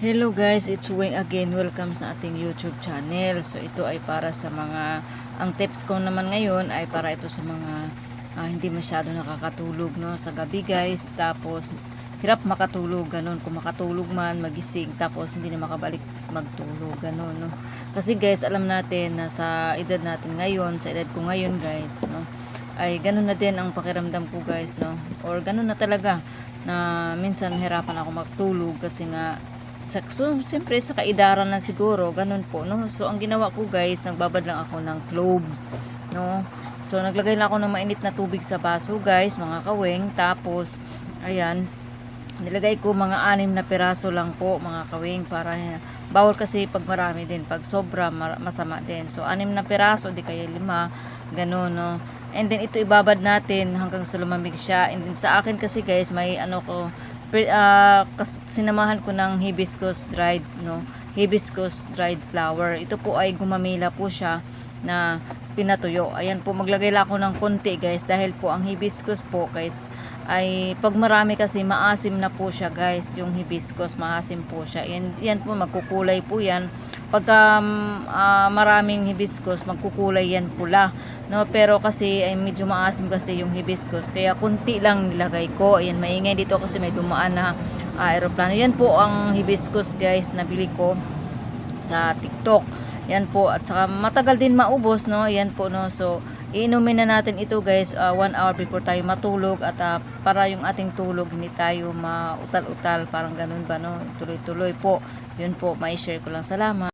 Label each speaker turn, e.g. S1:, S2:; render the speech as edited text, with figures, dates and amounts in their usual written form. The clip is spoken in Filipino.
S1: Hello guys, it's Weng again. Welcome sa ating YouTube channel. So ito ay para sa mga, ang tips ko naman ngayon ay para ito sa mga hindi masyado nakakatulog no sa gabi guys. Tapos hirap makatulog ganun. Kung makatulog man, magising tapos hindi na makabalik magtulog ganun no. Kasi guys, alam natin na sa edad natin ngayon, sa edad ko ngayon guys, no, ay ganun na din ang pakiramdam ko guys no. Or ganun na talaga na minsan hirapan ako magtulog kasi nga so, siyempre sa kaidaran na siguro, ganun po, no? So, ang ginawa ko guys, nagbabad lang ako ng cloves, no? So, naglagay lang ako ng mainit na tubig sa baso guys, mga kaweng. Tapos, ayan, nilagay ko mga 6 na piraso lang po, mga kaweng, para bawal kasi pag marami din, pag sobra masama din. So, 6 na piraso, di kaya 5, ganun, no? And then, ito ibabad natin hanggang sa lumamig siya. And then, sa akin kasi guys, may ano ko, sinamahan ko ng hibiscus dried, no, hibiscus dried flower. Ito po ay gumamila po siya na pinatuyo. Ayan po, maglagay lang ako ng konti guys, dahil po ang hibiscus po guys ay pag marami kasi maasim na po siya guys. Yung hibiscus maasim po siya. Yan po, magkukulay po yan pagka maraming hibiscus, magkukulay yan pula, no. Pero kasi ay medyo maasim kasi yung hibiscus, kaya kunti lang nilagay ko. Ayan, maingay dito kasi may dumaan na aeroplano. Yan po ang hibiscus guys, nabili ko sa TikTok. Yan po, at saka matagal din maubos, no. Yan po, no. So iinumin na natin ito guys 1 hour before tayo matulog, at para yung ating tulog hindi tayo mautal-utal, parang ganun ba, no, tuloy-tuloy po. Yun po, mai-share ko lang. Salamat.